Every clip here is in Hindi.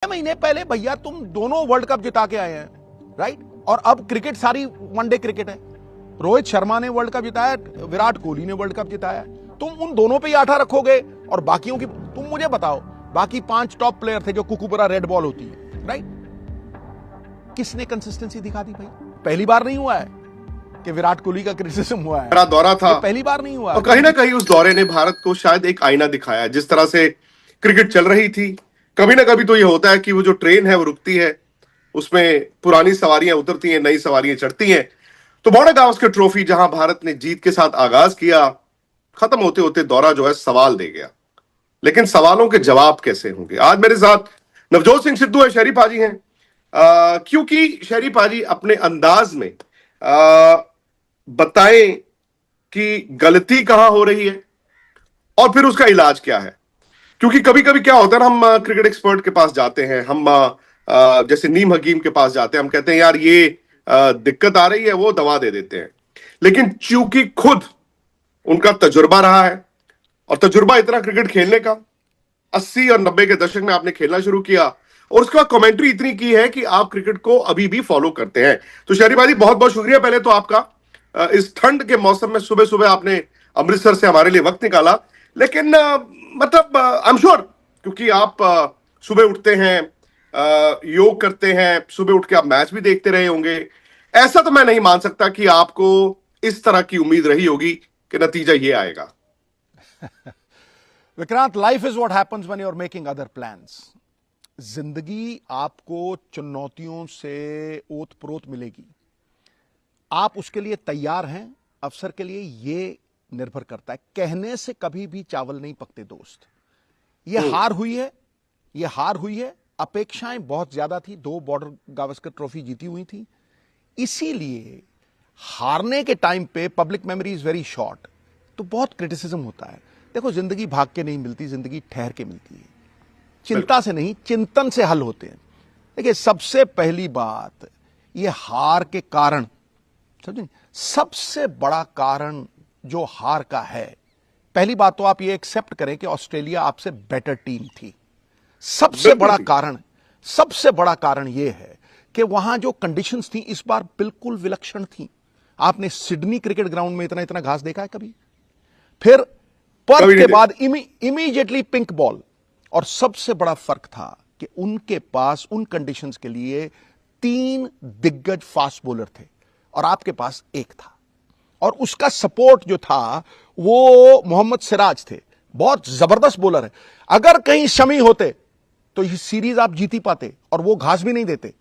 महीने पहले भैया तुम दोनों वर्ल्ड कप जिता के आए हैं, राइट? और अब क्रिकेट सारी वनडे क्रिकेट है। रोहित शर्मा ने वर्ल्ड कप जिताया, विराट कोहली ने वर्ल्ड कप जिताया। तुम उन दोनों पे ही आठा रखोगे और बाकियों की, तुम मुझे बताओ, बाकी 5 टॉप प्लेयर थे जो कुकुबरा रेड बॉल होती है, राइट? किसने कंसिस्टेंसी दिखा दी भाई? पहली बार नहीं हुआ है कि विराट कोहली का क्रिटिसिज्म हुआ है, बड़ा दौरा था, पहली बार नहीं हुआ। और कहीं ना कहीं उस दौरे ने भारत को शायद एक आईना दिखाया। जिस तरह से क्रिकेट चल रही थी, कभी ना कभी तो ये होता है कि वो जो ट्रेन है वो रुकती है, उसमें पुरानी सवारियां उतरती हैं, नई सवारियां चढ़ती हैं। तो बॉर्डर गावस्कर ट्रॉफी जहां भारत ने जीत के साथ आगाज किया, खत्म होते होते दौरा जो है सवाल दे गया। लेकिन सवालों के जवाब कैसे होंगे? आज मेरे साथ नवजोत सिंह सिद्धू है, शहरी पाजी हैं। क्योंकि शहरी पाजी अपने अंदाज में बताएं कि गलती कहां हो रही है और फिर उसका इलाज क्या है। क्योंकि कभी कभी क्या होता है ना, हम क्रिकेट एक्सपर्ट के पास जाते हैं, हम जैसे नीम हकीम के पास जाते हैं, हम कहते हैं यार ये दिक्कत आ रही है, वो दवा दे देते हैं। लेकिन चूंकि खुद उनका तजुर्बा रहा है, और तजुर्बा इतना क्रिकेट खेलने का, 80 और 90 के दशक में आपने खेलना शुरू किया और उसके बाद कमेंट्री इतनी की है कि आप क्रिकेट को अभी भी फॉलो करते हैं। तो शहरी भाई बहुत बहुत शुक्रिया पहले तो आपका, इस ठंड के मौसम में सुबह सुबह आपने अमृतसर से हमारे लिए वक्त निकाला। लेकिन मतलब आई एम श्योर, क्योंकि आप सुबह उठते हैं, योग करते हैं, सुबह उठ के आप मैच भी देखते रहे होंगे, ऐसा तो मैं नहीं मान सकता कि आपको इस तरह की उम्मीद रही होगी कि नतीजा ये आएगा। Vikrant, life is what happens when you are making other plans. जिंदगी आपको चुनौतियों से ओत-प्रोत मिलेगी, आप उसके लिए तैयार हैं? अवसर के लिए ये निर्भर करता है। कहने से कभी भी चावल नहीं पकते दोस्त। ये हार हुई है, ये हार हुई है। अपेक्षाएं बहुत ज्यादा थी, 2 बॉर्डर गावस्कर ट्रॉफी जीती हुई थी, इसीलिए हारने के टाइम पे public memory is very short, तो बहुत क्रिटिसिज्म होता है। देखो, जिंदगी भाग के नहीं मिलती, जिंदगी ठहर के मिलती है। चिंता से नहीं, चिंतन से हल होते हैं। देखिए, सबसे पहली बात, ये हार के कारण, समझे, सबसे बड़ा कारण जो हार का है, पहली बात तो आप ये एक्सेप्ट करें कि ऑस्ट्रेलिया आपसे बेटर टीम थी। सबसे बड़ा कारण, सबसे बड़ा कारण यह है कि वहां जो कंडीशंस थी इस बार बिल्कुल विलक्षण थी। आपने सिडनी क्रिकेट ग्राउंड में इतना इतना घास देखा है कभी? फिर पर्थ के बाद इमीडिएटली पिंक बॉल। और सबसे बड़ा फर्क था कि उनके पास उन कंडीशंस के लिए 3 दिग्गज फास्ट बॉलर थे और आपके पास 1 था, और उसका सपोर्ट जो था वो मोहम्मद सिराज थे। बहुत जबरदस्त बॉलर है। अगर कहीं शमी होते तो ये सीरीज आप जीती पाते, और वो घास भी नहीं देते।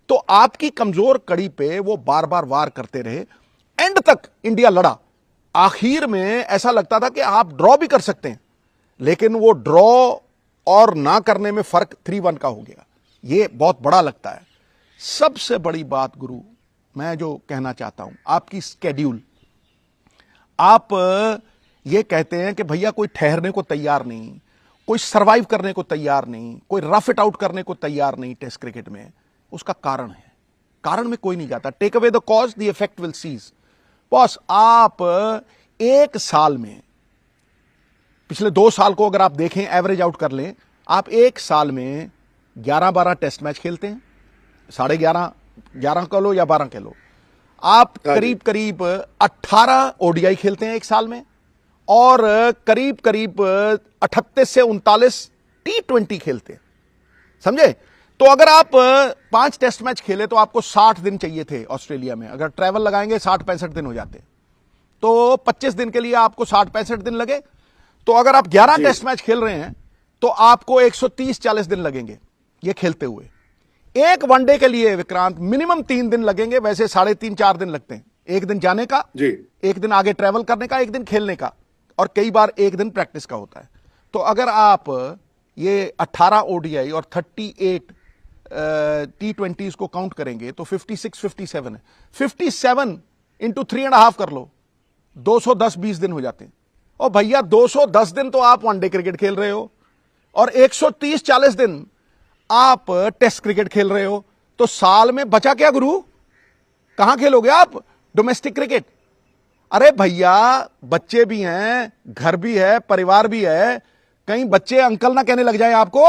तो आपकी कमजोर कड़ी पे वो बार बार वार करते रहे। एंड तक इंडिया लड़ा। आखिर में ऐसा लगता था कि आप ड्रॉ भी कर सकते हैं, लेकिन वो ड्रॉ और ना करने में फर्क 3-1 का हो गया। ये बहुत बड़ा लगता है। सबसे बड़ी बात गुरु, मैं जो कहना चाहता हूं, आपकी स्केड्यूल। आप ये कहते हैं कि भैया कोई ठहरने को तैयार नहीं, कोई सरवाइव करने को तैयार नहीं, कोई रफ इट आउट करने को तैयार नहीं टेस्ट क्रिकेट में। उसका कारण है, कारण में कोई नहीं जाता। Take away the cause, the effect will cease. Boss, आप 1 साल में, पिछले 2 साल को अगर आप देखें, एवरेज आउट कर लें, आप 1 साल में 11-12 टेस्ट मैच खेलते हैं। 11.5 कह लो या 12 कह लो। आप करीब करीब 18 ओडीआई खेलते हैं 1 साल में, और करीब करीब 38 से 39 T20 खेलते हैं। समझे? तो अगर आप 5 टेस्ट मैच खेले तो आपको 60 दिन चाहिए थे ऑस्ट्रेलिया में। अगर ट्रैवल लगाएंगे 60-65 दिन हो जाते, तो 25 दिन के लिए आपको 60-65 दिन लगे। तो अगर आप 11 टेस्ट मैच खेल रहे हैं तो आपको 130-40 दिन लगेंगे ये खेलते हुए। एक वनडे के लिए विक्रांत मिनिमम 3 दिन लगेंगे, वैसे 3.5-4 दिन लगते हैं। 1 दिन जाने का, 1 दिन आगे ट्रैवल करने का, 1 दिन खेलने का, और कई बार 1 दिन प्रैक्टिस का होता है। तो अगर आप ये 18 ओडीआई और 38 T20 को काउंट करेंगे तो 56-57 है। 57 इंटू 3.5 कर लो, 210-20 दिन हो जाते हैं। और भैया 210 दिन तो आप वनडे क्रिकेट खेल रहे हो, और 130-40 दिन आप टेस्ट क्रिकेट खेल रहे हो। तो साल में बचा क्या गुरु? कहां खेलोगे आप डोमेस्टिक क्रिकेट? अरे भैया, बच्चे भी हैं, घर भी है, परिवार भी है। कहीं बच्चे अंकल ना कहने लग जाए आपको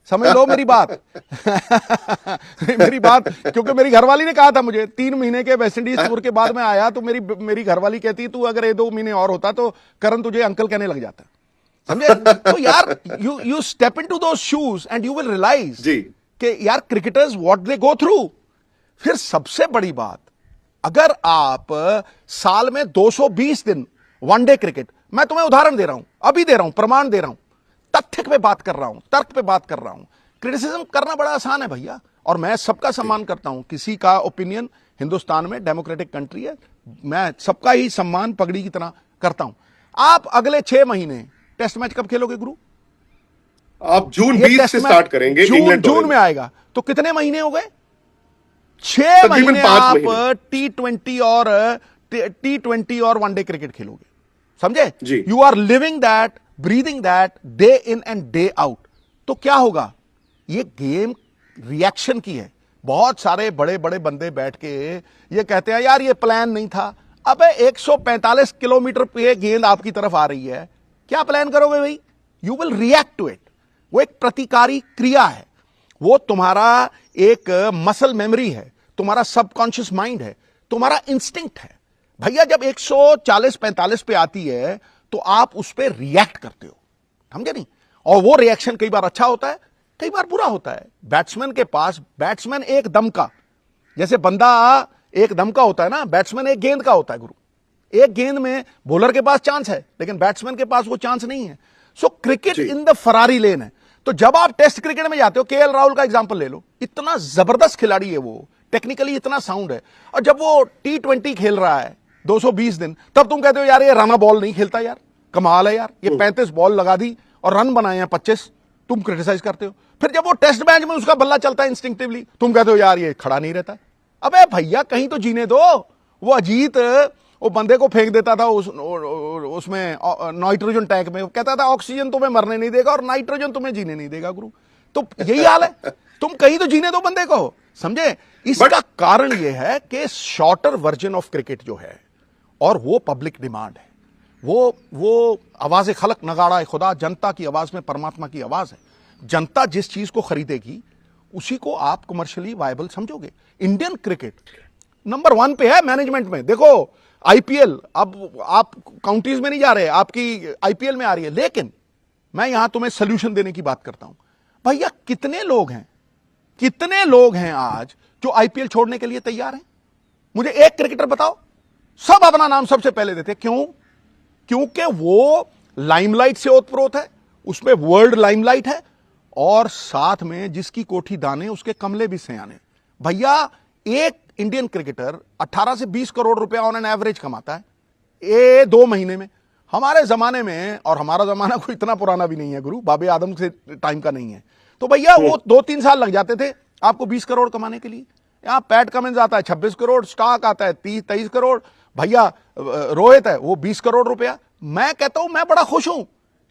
समझ लो मेरी बात। मेरी बात, क्योंकि मेरी घरवाली ने कहा था मुझे 3 महीने के वेस्ट इंडीज टूर के बाद मैं आया तो मेरी घरवाली कहती तू अगर 1-2 महीने और होता तो करण तुझे अंकल कहने लग जाता। समझे? तो यार you step into those shoes and you will realise जी कि यार cricketers what they go through. फिर सबसे बड़ी बात, अगर आप साल में 220 दिन वनडे क्रिकेट, मैं तुम्हें उदाहरण दे रहा हूं, अभी दे रहा हूं, प्रमाण दे रहा हूं, तथ्य पे बात कर रहा हूं, तर्क पे बात कर रहा हूं। क्रिटिसिज्म करना बड़ा आसान है भैया, और मैं सबका सम्मान करता हूं। किसी का ओपिनियन, हिंदुस्तान में डेमोक्रेटिक कंट्री है, मैं सबका ही सम्मान पगड़ी की तरह करता हूं। आप अगले 6 महीने टेस्ट मैच कब खेलोगे गुरु? आप जून ये 20 टेस्ट से मैच स्टार्ट करेंगे, इंग्लैंड जून में आएगा, तो कितने महीने हो गए? 6 महीने 5 आप महीने। टी20 और वनडे क्रिकेट खेलोगे। समझे? जी। You are living that, breathing that day in and day out. तो क्या होगा? ये गेम रिएक्शन की है। बहुत सारे बड़े बड़े बंदे बैठ के ये कहते हैं यार ये प्लान नहीं था। अबे 145 किलोमीटर पे गेंद आपकी तरफ आ रही है, क्या प्लान करोगे भाई? You will react to it. वो एक प्रतिकारी क्रिया है, वो तुम्हारा एक मसल मेमोरी है, तुम्हारा सबकॉन्शियस माइंड है, तुम्हारा इंस्टिंक्ट है। भैया जब 140-45 पे आती है तो आप उस पर रिएक्ट करते हो, समझे नहीं? और वो रिएक्शन कई बार अच्छा होता है, कई बार बुरा होता है। बैट्समैन के पास, बैट्समैन एक दम का, जैसे बंदा एक दम का होता है ना, बैट्समैन एक गेंद का होता है गुरु। एक गेंद में बॉलर के पास चांस है, लेकिन बैट्समैन के पास वो चांस नहीं है। सो क्रिकेट इन द फरारी लेन है। तो जब आप टेस्ट क्रिकेट में जाते हो, केएल राहुल का एग्जांपल ले लो, इतना जबरदस्त खिलाड़ी है वो, टेक्निकली इतना साउंड है, और जब वो टी20 खेल रहा है 220 दिन, तब तुम कहते हो यार ये रना बॉल नहीं खेलता, यार कमाल है यार, ये 35 बॉल लगा दी और रन बनाए हैं 25, तुम क्रिटिसाइज करते हो। फिर जब वो टेस्ट मैच में उसका बल्ला चलता है इंस्टिंक्टिवली, तुम कहते हो यार ये खड़ा नहीं रहता। अबे भैया कहीं तो जीने दो। वो अजीत वो बंदे को फेंक देता था उसमें नाइट्रोजन टैंक में, कहता था ऑक्सीजन तुम्हें मरने नहीं देगा और नाइट्रोजन तुम्हें जीने नहीं देगा गुरु। तो यही हाल है, तुम कहीं तो जीने दो बंदे को, समझे? इसका कारण यह है कि शॉर्टर वर्जन ऑफ क्रिकेट जो है, और वो पब्लिक डिमांड है, वो आवाज खलक नगाड़ा खुदा, जनता की आवाज में परमात्मा की आवाज है। जनता जिस चीज को खरीदेगी उसी को आप कमर्शियली वायबल समझोगे। इंडियन क्रिकेट नंबर 1 पे है मैनेजमेंट में। देखो आईपीएल, अब आप काउंटीज में नहीं जा रहे, आपकी आईपीएल में आ रही है, लेकिन मैं यहां तुम्हें सोल्यूशन देने की बात करता हूं। भैया कितने लोग हैं आज जो आईपीएल छोड़ने के लिए तैयार हैं? मुझे एक क्रिकेटर बताओ। सब अपना नाम सबसे पहले देते। क्यों? क्योंकि वो लाइमलाइट से ओतप्रोत है, उसमें वर्ल्ड लाइमलाइट है, और साथ में जिसकी कोठी दाने उसके कमले भी सयाने। भैया एक इंडियन क्रिकेटर 18 से 20 करोड़ रुपया ऑन एन एवरेज कमाता है ये 2 महीने में। हमारे जमाने में, और हमारा जमाना कोई इतना पुराना भी नहीं है गुरु, बाबे आदम से टाइम का नहीं है, तो भैया वो 2-3 साल लग जाते थे आपको 20 करोड़ कमाने के लिए। यहां पैट कमिंस आता है 26 करोड़, स्टॉक आता है 30-23 करोड़, भैया रोहित है वो 20 करोड़ रुपया। मैं कहता हूं मैं बड़ा खुश हूं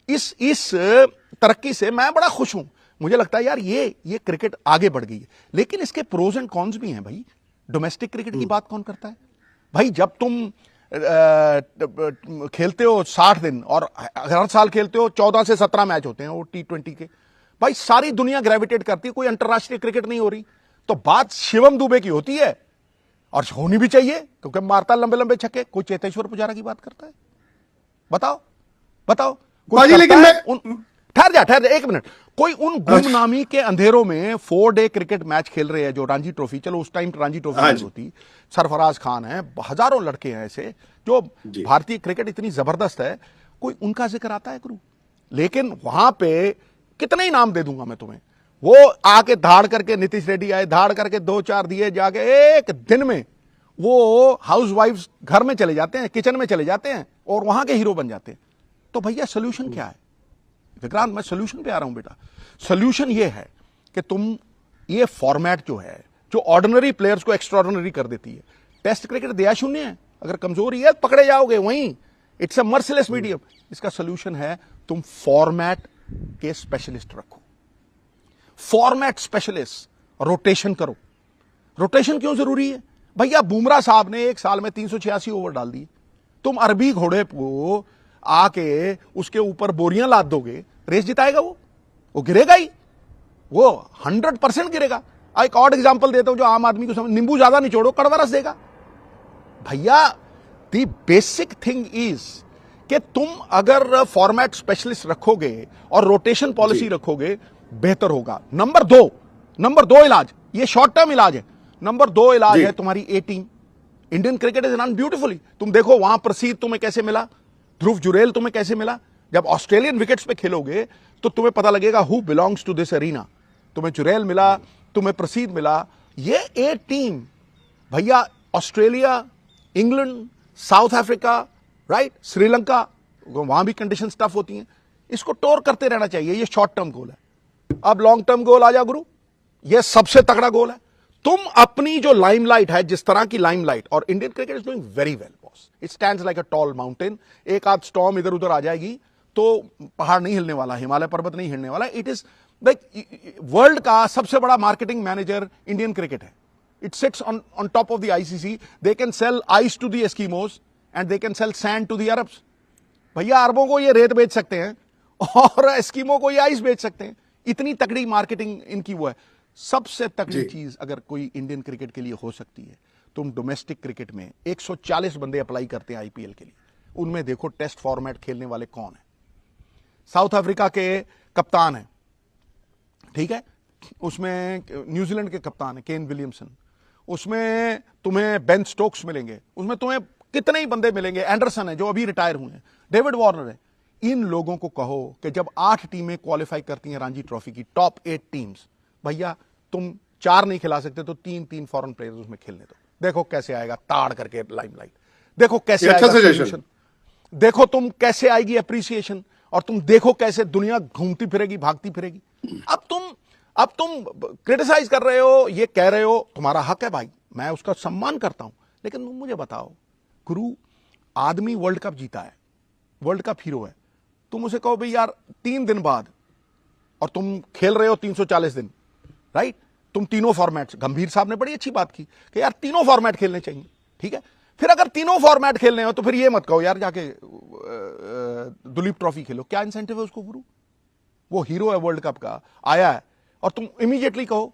इस तरक्की से, मैं बड़ा खुश हूं। मुझे लगता है यार ये क्रिकेट आगे बढ़ गई है, लेकिन इसके प्रोज एंड कॉन्स भी हैं भाई। डोमेस्टिक क्रिकेट की बात कौन करता है भाई? जब तुम खेलते हो 60 दिन और हर साल खेलते हो, 14 से 17 मैच होते हैं वो टी20 के, भाई सारी दुनिया ग्रेविटेट करती है, कोई अंतरराष्ट्रीय क्रिकेट नहीं हो रही। तो बात शिवम दुबे की होती है, और होनी भी चाहिए क्योंकि मारता लंबे लंबे छक्के। कोई चेतेश्वर पुजारा की बात करता है? बताओ लेकिन ठहर जा 1 मिनट। कोई उन गुमनामी के अंधेरों में 4 डे क्रिकेट मैच खेल रहे हैं जो रणजी ट्रॉफी, चलो उस टाइम रणजी ट्रॉफी नहीं होती, सरफराज खान है, हजारों लड़के हैं ऐसे जो भारतीय क्रिकेट इतनी जबरदस्त है, कोई उनका जिक्र आता है गुरु? लेकिन वहां पे कितने ही नाम दे दूंगा मैं तुम्हें, वो आके धाड़ करके, नीतीश रेड्डी आए, धाड़ करके 2-4 दिए, जाके एक दिन में वो हाउस वाइफ घर में चले जाते हैं, किचन में चले जाते हैं और वहां के हीरो बन जाते हैं। तो भैया सोल्यूशन क्या है विक्रांत? मैं सोल्यूशन पे आ रहा हूं बेटा। सोल्यूशन ये है कि तुम ये फॉर्मेट जो है, जो ऑर्डिनरी प्लेयर्स को एक्स्ट्राऑर्डिनरी कर देती है, टेस्ट क्रिकेट दया शून्य है, अगर कमजोरी है पकड़े जाओगे वहीं, इट्स अ मर्सिलेस मीडियम। इसका सोल्यूशन है तुम फॉर्मेट के स्पेशलिस्ट रखो, फॉर्मेट स्पेशलिस्ट, रोटेशन करो। रोटेशन क्यों जरूरी है भैया? बुमराह साहब ने 1 साल में 386 ओवर डाल दिए। तुम अरबी घोड़े को आके उसके ऊपर बोरियां लाद दोगे, रेस जिताएगा वो गिरेगा ही। वो 100% गिरेगा। एक और एग्जांपल देता हूं जो आम आदमी को समझ, नींबू ज्यादा निचोड़ो कड़वा रस देगा। भैया द बेसिक थिंग इज कि तुम अगर फॉर्मेट स्पेशलिस्ट रखोगे और रोटेशन पॉलिसी रखोगे बेहतर होगा। नंबर दो इलाज, ये शॉर्ट टर्म इलाज है। नंबर 2 इलाज है तुम्हारी A team. Indian cricket is run beautifully. तुम देखो वहां प्रसीद तुम्हें कैसे मिला, ध्रुव जुरेल तुम्हें कैसे मिला। जब ऑस्ट्रेलियन विकेट्स पे खेलोगे तो तुम्हें पता लगेगा who belongs to this arena. तुम्हें जुरेल मिला, तुम्हें प्रसीद मिला। ये ए टीम भैया, Australia, England, South Africa, right, Sri Lanka, वहां भी कंडीशन टफ होती हैं। इसको टोर करते रहना चाहिए। ये शॉर्ट टर्म गोल है। अब लॉन्ग टर्म गोल आ जा गुरु, ये सबसे तगड़ा गोल है। तुम अपनी जो लाइमलाइट है, जिस तरह की लाइमलाइट, और Indian cricket is doing very well boss, it stands like a tall mountain. एक आध स्टॉर्म इधर उधर आ जाएगी तो पहाड़ नहीं हिलने वाला, हिमालय पर्वत नहीं हिलने वाला। इट इज लाइक वर्ल्ड का सबसे बड़ा मार्केटिंग मैनेजर इंडियन क्रिकेट है। It sits on top of the ICC. They can sell ice to the Eskimos and they can sell sand to the Arabs. भैया अरबों को ये रेत बेच सकते हैं और एस्किमो को ये आइस बेच सकते हैं। इतनी तगड़ी मार्केटिंग इनकी वो है। सबसे तगड़ी चीज अगर कोई इंडियन क्रिकेट के लिए हो सकती है, तुम डोमेस्टिक क्रिकेट में 140 बंदे अप्लाई करते हैं आईपीएल के लिए, उनमें देखो टेस्ट फॉर्मेट खेलने वाले कौन है। साउथ अफ्रीका के कप्तान है, ठीक है, उसमें न्यूजीलैंड के कप्तान है केन विलियमसन, उसमें तुम्हें बेन स्टोक्स मिलेंगे, उसमें तुम्हें कितने ही बंदे मिलेंगे, एंडरसन है जो अभी रिटायर हुए हैं, डेविड वार्नर है। इन लोगों को कहो कि जब 8 टीमें क्वालिफाई करती हैं रणजी ट्रॉफी की, टॉप 8 टीम्स, भैया तुम 4 नहीं खिला सकते तो 3-3 फॉरेन प्लेयर्स उसमें खेलने दो। देखो कैसे आएगा ताड़ करके लाइमलाइट, देखो कैसे आएगा सजेशन, देखो तुम कैसे आएगी अप्रिसिएशन, और तुम देखो कैसे दुनिया घूमती फिरेगी, भागती फिरेगी। अब तुम क्रिटिसाइज कर रहे हो, ये कह रहे हो, तुम्हारा हक है भाई, मैं उसका सम्मान करता हूं, लेकिन तुम मुझे बताओ गुरु, आदमी वर्ल्ड कप जीता है, वर्ल्ड कप हीरो है, तुम उसे कहो भाई यार 3 दिन बाद, और तुम खेल रहे हो 340 दिन, राइट, तुम तीनों फॉर्मेट्स, गंभीर साहब ने बड़ी अच्छी बात की कि यार तीनों फॉर्मेट खेलने चाहिए, ठीक है। फिर अगर तीनों फॉर्मेट खेलने हो तो फिर ये मत कहो यार जाके दुलीप ट्रॉफी खेलो। क्या इंसेंटिव है उसको गुरु? वो हीरो है वर्ल्ड कप का, आया है, और तुम इमीडिएटली कहो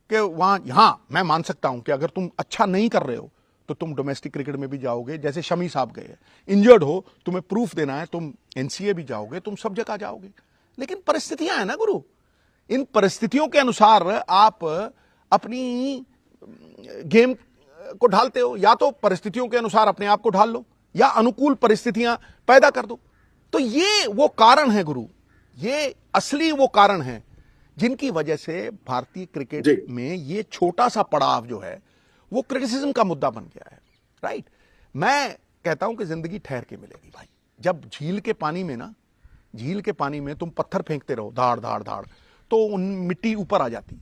कि वहां, यहां मैं मान सकता हूं कि अगर तुम अच्छा नहीं कर रहे हो तो तुम डोमेस्टिक क्रिकेट में भी जाओगे, जैसे शमी साहब गए, इंजर्ड हो, तुम्हें प्रूफ देना है, तुम एनसीए भी जाओगे, तुम सब जगह जाओगे। लेकिन परिस्थितियां हैं ना गुरु, इन परिस्थितियों के अनुसार आप अपनी गेम को ढालते हो। या तो परिस्थितियों के अनुसार अपने आप को ढाल लो, या अनुकूल परिस्थितियां पैदा कर दो। तो ये वो कारण है गुरु, ये असली वो कारण है जिनकी वजह से भारतीय क्रिकेट में ये छोटा सा पड़ाव जो है वो क्रिटिसिज्म का मुद्दा बन गया है, राइट। मैं कहता हूं कि जिंदगी ठहर के मिलेगी भाई। जब झील के पानी में ना, झील के पानी में तुम पत्थर फेंकते रहो धाड़ धाड़ धाड़, तो उन मिट्टी ऊपर आ जाती,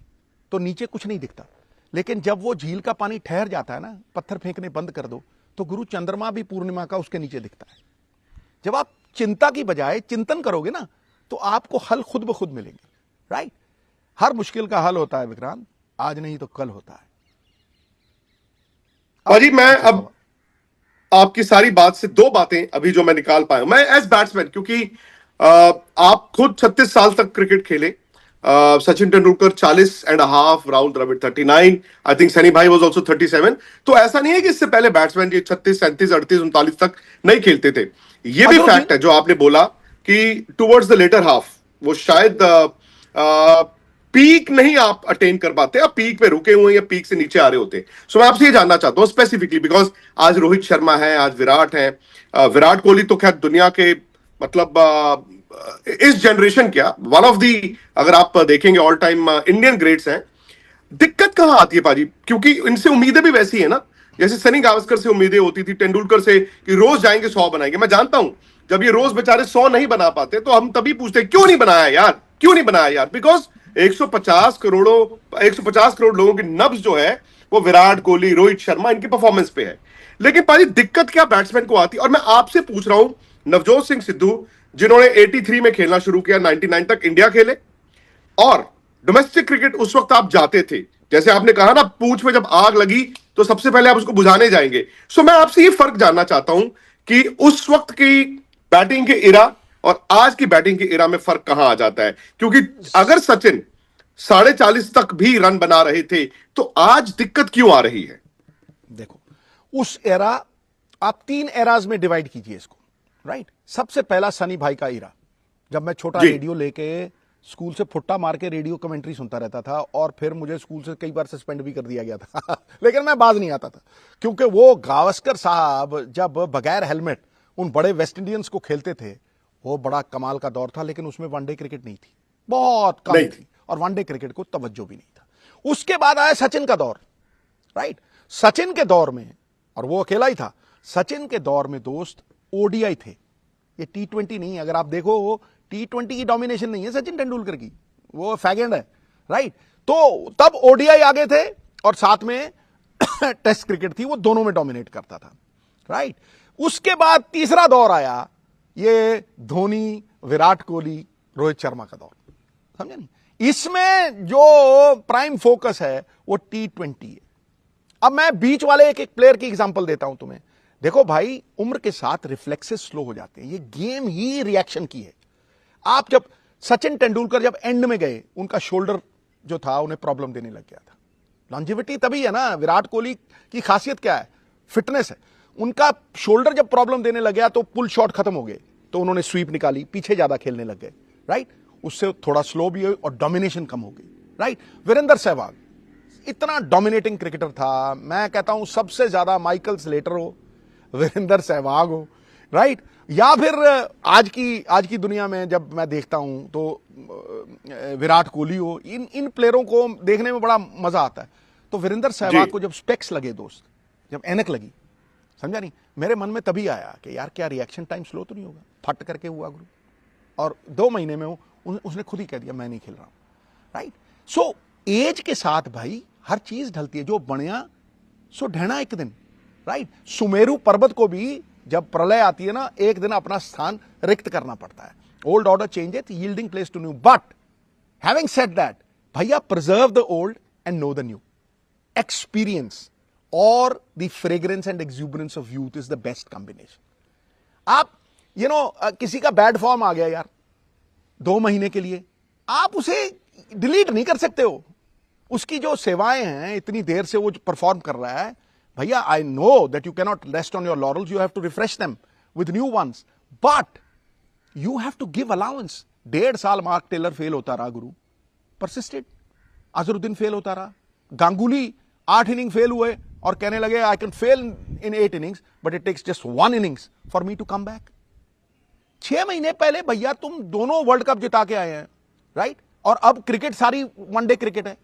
तो नीचे कुछ नहीं दिखता। लेकिन जब वो झील का पानी ठहर जाता है ना, पत्थर फेंकने बंद कर दो, तो गुरु चंद्रमा भी पूर्णिमा का उसके नीचे दिखता है। जब आप चिंता की बजाय चिंतन करोगे ना, तो आपको हल खुद ब खुद मिलेंगे, राइट। हर मुश्किल का हल होता है विक्रांत, आज नहीं तो कल होता है। भाजी मैं अब आपकी सारी बात से 2 बातें अभी जो मैं निकाल पाया हूं, मैं एज बैट्समैन, क्योंकि आप खुद 36 साल तक क्रिकेट खेले, सचिन तेंदुलकर 40.5, राहुल द्रविड़ 39, आई थिंक सनी भाई वाज आल्सो 37। तो ऐसा नहीं है कि इससे पहले बैट्समैन ये 36, 37, 38, 39 तक नहीं खेलते थे। ये भी फैक्ट है जो आपने बोला कि टुवर्ड्स द लेटर हाफ वो शायद पीक नहीं आप अटेन कर पाते, आप पीक पे रुके हुए या पीक से नीचे आ रहे होते। सो मैं आपसे ये जानना चाहता हूं स्पेसिफिकली, बिकॉज आज रोहित शर्मा है, आज विराट है, विराट कोहली तो खैर दुनिया के मतलब इस जनरेशन क्या वन ऑफ दी, अगर आप देखेंगे ऑल टाइम इंडियन ग्रेट्स हैं। दिक्कत कहां आती है पाजी? क्योंकि इनसे उम्मीदें भी वैसी है ना, जैसे सनी गावस्कर से उम्मीदें होती थी, तेंदुलकर से कि रोज जाएंगे 100 बनाएंगे। मैं जानता हूं जब ये रोज बेचारे 100 नहीं बना पाते तो हम तभी पूछते क्यों नहीं बनाया यार, क्यों नहीं बनाया यार? बिकॉज 150 करोड़ लोगों की नब्ज जो है वो विराट कोहली, रोहित शर्मा, इनकी परफॉर्मेंस पे है। लेकिन पाजी दिक्कत क्या बैट्समैन को आती है? और मैं आपसे पूछ रहा हूं, नवजोत सिंह सिद्धू जिन्होंने 83 में खेलना शुरू किया, 99 तक इंडिया खेले, और डोमेस्टिक क्रिकेट उस वक्त आप जाते थे, जैसे आपने कहा ना, पूंछ में जब आग लगी तो सबसे पहले आप उसको बुझाने जाएंगे। सो मैं आपसे ये फर्क जानना चाहता हूं कि उस वक्त की बैटिंग के इरा और आज की बैटिंग के इरा में फर्क कहां आ जाता है? क्योंकि अगर सचिन 40.5 तक भी रन बना रहे थे, तो आज दिक्कत क्यों आ रही है? देखो, उस एरा, आप 3 एराज में डिवाइड कीजिए इसको, राइट। सबसे पहला सनी भाई का एरा, जब मैं छोटा जी। रेडियो लेके स्कूल से फुट्टा मार के रेडियो कमेंट्री सुनता रहता था, और फिर मुझे स्कूल से कई बार सस्पेंड भी कर दिया गया था लेकिन मैं बाज नहीं आता था, क्योंकि वो गावस्कर साहब जब बगैर हेलमेट उन बड़े वेस्ट इंडियंस को खेलते थे, वो बड़ा कमाल का दौर था। लेकिन उसमें वनडे क्रिकेट नहीं थी, बहुत कम नहीं थी, और वनडे क्रिकेट को तवज्जो भी नहीं था। उसके बाद आया सचिन का दौर, राइट। सचिन के दौर में, और वो अकेला ही था, सचिन के दौर में दोस्त ओडीआई थे, ये T20 नहीं। अगर आप देखो, T20 की डोमिनेशन नहीं है सचिन तेंदुलकर की, वो फैगेंड है, राइट। तो तब ओडीआई आगे थे, और साथ में टेस्ट क्रिकेट थी, वो दोनों में डोमिनेट करता था, राइट। उसके बाद तीसरा दौर आया, ये धोनी, विराट कोहली, रोहित शर्मा का दौर, समझे नहीं। इसमें जो प्राइम फोकस है वो T20 है। अब मैं बीच वाले एक एक प्लेयर की एग्जांपल देता हूं तुम्हें। देखो भाई, उम्र के साथ रिफ्लेक्सेस स्लो हो जाते हैं, ये गेम ही रिएक्शन की है। आप जब सचिन तेंदुलकर जब एंड में गए, उनका शोल्डर जो था उन्हें प्रॉब्लम देने लग गया था। लॉन्जिविटी तभी है ना। विराट कोहली की खासियत क्या है? फिटनेस है। उनका शोल्डर जब प्रॉब्लम देने लग गया तो पुल शॉट खत्म हो गए, तो उन्होंने स्वीप निकाली, पीछे ज्यादा खेलने लग गए, राइट। उससे थोड़ा स्लो भी हुई और डोमिनेशन कम हो गई, राइट। वीरेंद्र सहवाग इतना डोमिनेटिंग क्रिकेटर था, मैं कहता हूं सबसे ज्यादा माइकल स्लेटर हो, वीरेंद्र सहवाग हो, राइट। या फिर आज की दुनिया में जब मैं देखता हूं तो विराट कोहली हो, इन प्लेयरों को देखने में बड़ा मजा आता है। तो वीरेंद्र सहवाग को जब स्पेक्स लगे दोस्त, जब ऐनक लगी, समझा नहीं, मेरे मन में तभी आया कि यार क्या रिएक्शन टाइम स्लो तो नहीं होगा, फट करके हुआ गुरु। और 2 महीने में उसने खुद ही कह दिया मैं नहीं खेल रहा हूं, राइट। सो एज के साथ भाई हर चीज ढलती है, जो बनिया सो ढहना एक दिन, राइट। सुमेरु पर्वत को भी जब प्रलय आती है ना, एक दिन अपना स्थान रिक्त करना पड़ता है। Old order changes, yielding place to new. But having said that, भैया preserve the old and know the new. Experience और the fragrance and exuberance of youth is the best combination. आप किसी का बैड फॉर्म आ गया यार 2 महीने के लिए, आप उसे डिलीट नहीं कर सकते हो। उसकी जो सेवाएं हैं, इतनी देर से वो परफॉर्म कर रहा है, भैया I know that you can not rest on your laurels, you have to refresh them with new ones, but you have to give allowance. 1.5 साल मार्क टेलर फेल होता रहा गुरु, परसिस्टेड। अजरुद्दीन फेल होता रहा, गांगुली 8 इनिंग फेल हुए और कहने लगे I can fail in 8 innings but it takes just 1 innings for me to come back. 6 महीने पहले भैया तुम दोनों वर्ल्ड कप जिता के आए हैं, राइट। और अब क्रिकेट सारी वनडे क्रिकेट है।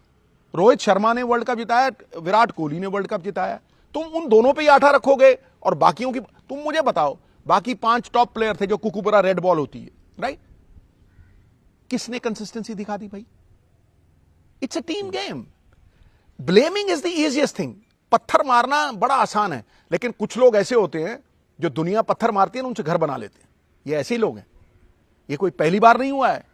रोहित शर्मा ने वर्ल्ड कप जिताया, विराट कोहली ने वर्ल्ड कप जिताया। तुम उन दोनों पे ही आठा रखोगे और बाकियों की, तुम मुझे बताओ, बाकी 5 टॉप प्लेयर थे जो कुकुबरा रेड बॉल होती है, राइट। किसने कंसिस्टेंसी दिखा दी भाई? It's a team game. Blaming is the easiest thing. पत्थर मारना बड़ा आसान है, लेकिन कुछ लोग ऐसे होते हैं जो दुनिया पत्थर मारती है ना, उनसे घर बना लेते हैं। ये ऐसे ही लोग हैं। ये कोई पहली बार नहीं हुआ है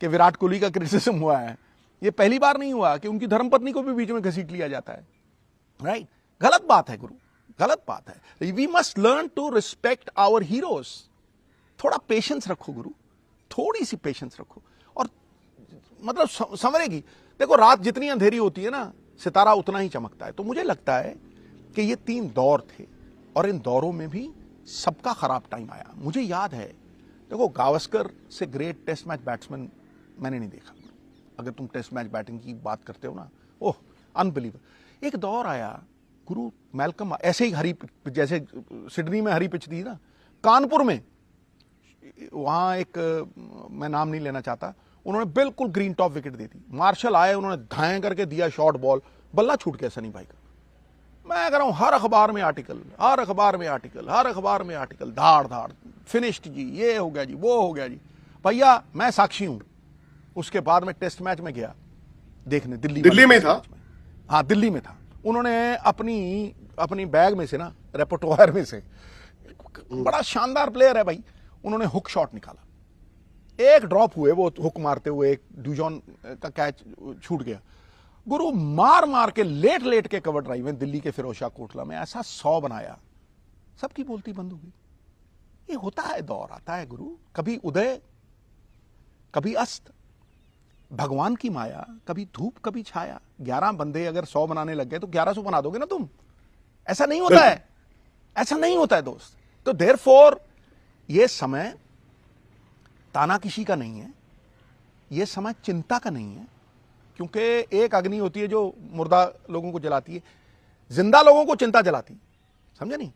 कि विराट कोहली का क्रिटिसिज्म हुआ है, ये पहली बार नहीं हुआ कि उनकी धर्मपत्नी को भी बीच में घसीट लिया जाता है, राइट। गलत बात है गुरु, गलत बात है। We must learn to respect our heroes. थोड़ा पेशेंस रखो गुरु, थोड़ी सी पेशेंस रखो, और मतलब संवरेगी। देखो, रात जितनी अंधेरी होती है ना, सितारा उतना ही चमकता है। तो मुझे लगता है कि ये 3 दौर थे, और इन दौरों में भी सबका खराब टाइम आया। मुझे याद है, देखो, गावस्कर से ग्रेट टेस्ट मैच बैट्समैन मैंने नहीं देखा। अगर तुम टेस्ट मैच बैटिंग की बात करते हो ना, ओह अनबिलीवेबल। एक दौर आया गुरु, मैल्कम ऐसे ही हरी, जैसे सिडनी में हरी पिच थी ना, कानपुर में वहां एक, मैं नाम नहीं लेना चाहता, उन्होंने बिल्कुल ग्रीन टॉप विकेट दे दी। मार्शल आए, उन्होंने धाएं करके दिया शॉर्ट बॉल, बल्ला छूट गया सनी भाई का। मैं कह रहा हूं हर अखबार में आर्टिकल, हर अखबार में आर्टिकल, हर अखबार में आर्टिकल, धाड़ धाड़, फिनिश्ड जी, ये हो गया जी, वो हो गया जी। भैया मैं साक्षी हूं, उसके बाद में टेस्ट मैच में गया देखने, दिल्ली में था। हाँ, दिल्ली में था। उन्होंने अपनी बैग में से ना, रेपर्टोयर में से, बड़ा शानदार प्लेयर है भाई, उन्होंने हुक शॉट निकाला, एक ड्रॉप हुए, वो हुक मारते हुए एक ड्यूजॉन का कैच छूट गया। गुरु मार मार के लेट के कवर ड्राइव में दिल्ली के फिरोजशाह कोटला में ऐसा 100 बनाया, सबकी बोलती बंद हो गई। ये होता है, दौर आता है गुरु, कभी उदय कभी अस्त। भगवान की माया, कभी धूप कभी छाया। 11 बंदे अगर 100 बनाने लग गए तो 1100 बना दोगे ना तुम। ऐसा नहीं होता है, ऐसा नहीं होता है दोस्त। तो देयरफॉर ये समय तानाकिशी का नहीं है, ये समय चिंता का नहीं है, क्योंकि एक अग्नि होती है जो मुर्दा लोगों को जलाती है, जिंदा लोगों को चिंता जलाती है, समझे नहीं।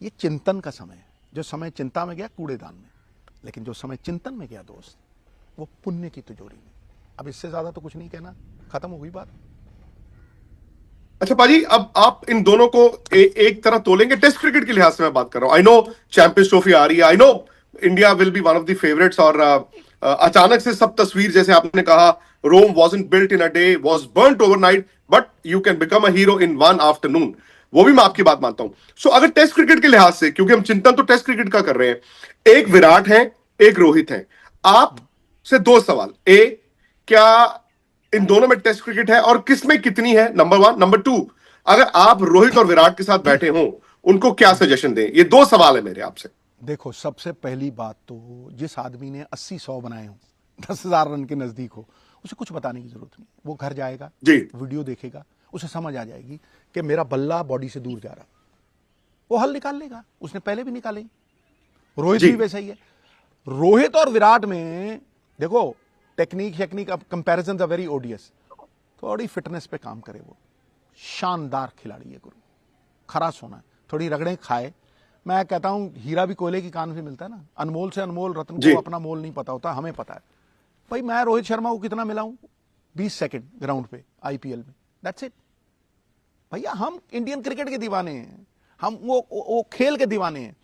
ये चिंतन का समय है। जो समय चिंता में गया कूड़ेदान में, लेकिन जो समय चिंतन में गया दोस्त, वो पुण्य की तिजोरी में। अब इससे ज्यादा तो कुछ नहीं कहना, खत्म हो गई बात। अच्छा पाजी, अब आप इन दोनों को एक तरह तोलेंगे। टेस्ट क्रिकेट के लिहाज से मैं बात कर रहा हूं। आई नो चैंपियंस ट्रॉफी आ रही है, I know India will be one of the favourites, और अचानक से सब तस्वीर, जैसे आपने कहा, रोम wasn't built in a day, was burnt overnight, but you can become a hero in one afternoon. वो भी मैं आपकी बात मानता हूं। सो अगर टेस्ट क्रिकेट के लिहाज से, क्योंकि हम चिंतन तो टेस्ट क्रिकेट का कर रहे हैं, एक विराट है, एक रोहित है, आप से दो सवाल। ए, क्या इन दोनों में टेस्ट क्रिकेट है और किसमें कितनी है, नंबर 1। नंबर 2, अगर आप रोहित और विराट के साथ बैठे हो, उनको क्या सजेशन दें? ये दो सवाल है मेरे आपसे। देखो, सबसे पहली बात तो जिस आदमी ने 80-100 बनाए हो, 10,000 रन के नजदीक हो, उसे कुछ बताने की जरूरत नहीं। वो घर जाएगा जी, वीडियो देखेगा, उसे समझ आ जाएगी कि मेरा बल्ला बॉडी से दूर जा रहा, वो हल निकाल लेगा। उसने पहले भी निकाले। रोहित भी वैसा ही है। रोहित और विराट में देखो, टेक्निक कंपैरिजन वेरी ओडियस। थोड़ी फिटनेस पे काम करे, वो शानदार खिलाड़ी है गुरु, खरा सोना। थोड़ी रगड़े खाए। मैं कहता हूं हीरा भी कोयले की कान से मिलता है ना। अनमोल से अनमोल रत्न को अपना मोल नहीं पता होता, हमें पता है भाई। मैं रोहित शर्मा को कितना मिलाऊं? 20 सेकंड ग्राउंड पे आईपीएल में, दैट्स इट भैया। हम इंडियन क्रिकेट के दीवाने हैं, हम वो खेल के दीवाने हैं।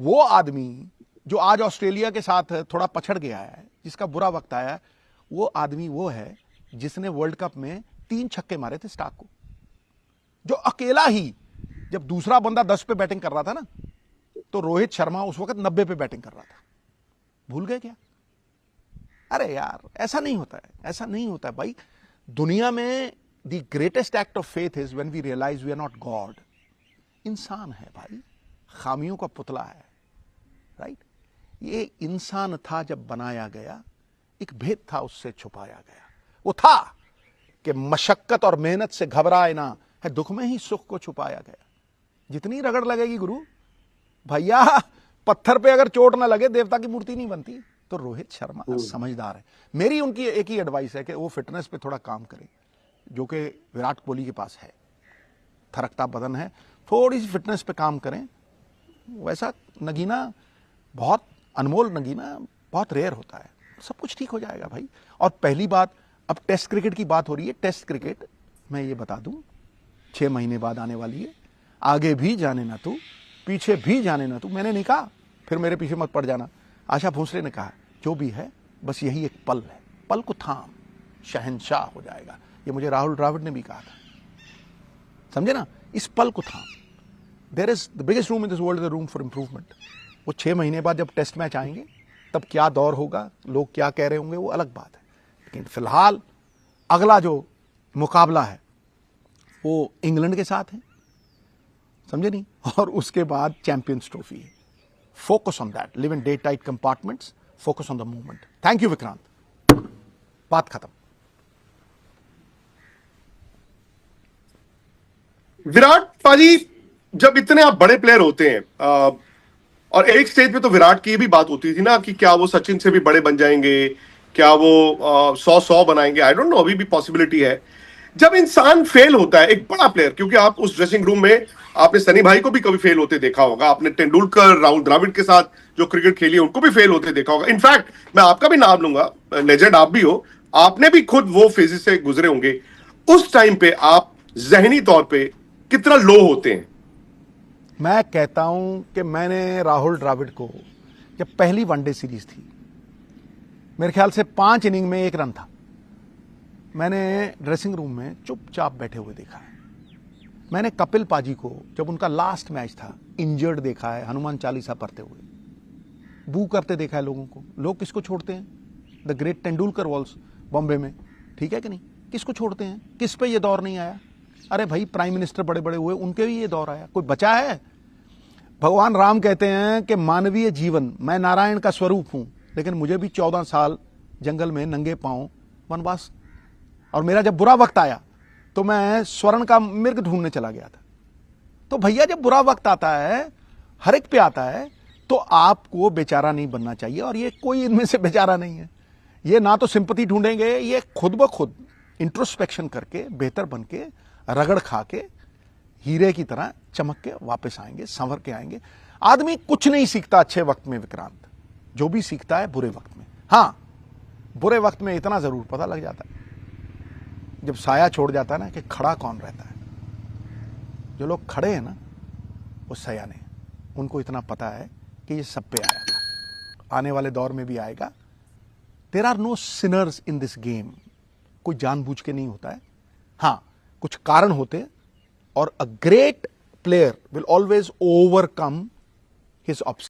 वो आदमी जो आज ऑस्ट्रेलिया के साथ थोड़ा पछड़ गया है, जिसका बुरा वक्त आया है, वो आदमी वो है जिसने वर्ल्ड कप में 3 छक्के मारे थे स्टार्क को, जो अकेला ही। जब दूसरा बंदा 10 पे बैटिंग कर रहा था ना, तो रोहित शर्मा उस वक्त 90 पे बैटिंग कर रहा था। भूल गए क्या? अरे यार, ऐसा नहीं होता है, ऐसा नहीं होता है भाई। दुनिया में the greatest act of faith is when we realise we are not God. इंसान है भाई, खामियों का पुतला है, राइट। ये इंसान था जब बनाया गया, एक भेद था उससे छुपाया गया। वो था कि मशक्कत और मेहनत से घबराए ना, है दुख में ही सुख को छुपाया गया। जितनी रगड़ लगेगी गुरु भैया, पत्थर पे अगर चोट ना लगे देवता की मूर्ति नहीं बनती। तो रोहित शर्मा समझदार है। मेरी उनकी एक ही एडवाइस है कि वो फिटनेस पे थोड़ा काम करें, जो कि विराट कोहली के पास है। थरकता बदन है, थोड़ी सी फिटनेस पे काम करें। वैसा नगीना, बहुत अनमोल नगीना बहुत रेयर होता है। सब कुछ ठीक हो जाएगा भाई। और पहली बात, अब टेस्ट क्रिकेट की बात हो रही है। टेस्ट क्रिकेट मैं ये बता दूं, 6 महीने बाद आने वाली है। आगे भी जाने ना तू, पीछे भी जाने ना तू। मैंने नहीं कहा फिर मेरे पीछे मत पड़ जाना। आशा भोसले ने कहा जो भी है बस यही एक पल है, पल को थाम, शहंशाह हो जाएगा। ये मुझे राहुल द्रविड़ ने भी कहा था, समझे ना। इस पल को थाम। There is the biggest room in this world, the room for improvement. वो 6 महीने बाद जब टेस्ट मैच आएंगे, तब क्या दौर होगा, लोग क्या कह रहे होंगे, वो अलग बात है। लेकिन फिलहाल अगला जो मुकाबला है वो इंग्लैंड के साथ है, समझे नहीं। और उसके बाद चैंपियंस ट्रॉफी है। Focus on that, live in day tight compartments, focus on the movement. Thank you Vikrant, बात खत्म। विराट पाजी, जब इतने आप बड़े प्लेयर होते हैं, और एक स्टेज पे तो विराट की भी बात होती थी ना कि क्या वो सचिन से भी बड़े बन जाएंगे, क्या वो 100 बनाएंगे। आई डोंट नो, अभी भी पॉसिबिलिटी है। जब इंसान फेल होता है, एक बड़ा प्लेयर, क्योंकि आप उस ड्रेसिंग रूम में आपने सनी भाई को भी कभी फेल होते देखा होगा, आपने तेंदुलकर, राहुल द्रविड़ के साथ जो क्रिकेट खेली है उनको भी फेल होते देखा होगा। इनफैक्ट मैं आपका भी नाम लूंगा, लेजेंड आप भी हो, आपने भी खुद वो फेजेस से गुजरे होंगे। उस टाइम पे आप जहनी तौर पे कितना लो होते हैं? मैं कहता हूं कि मैंने राहुल द्रविड़ को, जब पहली वनडे सीरीज थी, मेरे ख्याल से 5 इनिंग में 1 रन था, मैंने ड्रेसिंग रूम में चुपचाप बैठे हुए देखा है। मैंने कपिल पाजी को जब उनका लास्ट मैच था इंजर्ड देखा है, हनुमान चालीसा पढ़ते हुए, बू करते देखा है लोगों को। लोग किसको छोड़ते हैं? The great Tendulkar walls Bombay में, ठीक है कि नहीं? किसको छोड़ते हैं? किस पे ये दौर नहीं आया? अरे भाई, प्राइम मिनिस्टर बड़े बड़े हुए, उनके भी ये दौर आया। कोई बचा है? भगवान राम कहते हैं कि मानवीय जीवन, मैं नारायण का स्वरूप हूं, लेकिन मुझे भी 14 साल जंगल में नंगे पांव वनवास। और मेरा जब बुरा वक्त आया तो मैं स्वर्ण का मिर्ग ढूंढने चला गया था। तो भैया जब बुरा वक्त आता है, हर एक पे आता है, तो आपको बेचारा नहीं बनना चाहिए। और ये कोई इनमें से बेचारा नहीं है। ये ना तो सिंपैथी ढूंढेंगे, ये खुद ब खुद इंट्रोस्पेक्शन करके बेहतर बन के रगड़ खा के हीरे की तरह चमक के वापस आएंगे, संवर के आएंगे। आदमी कुछ नहीं सीखता अच्छे वक्त में विक्रांत, जो भी सीखता है बुरे वक्त में। हाँ, बुरे वक्त में इतना जरूर पता लग जाता है, जब साया छोड़ जाता है ना, कि खड़ा कौन रहता है। जो लोग खड़े हैं ना, वो सयाने हैं। उनको इतना पता है कि ये सब पे आया था, आने वाले दौर में भी आएगा। There are no sinners in this game. कोई जानबूझ के नहीं होता है। हाँ, कुछ कारण होते हैं, और a great player will always overcome his obstacles.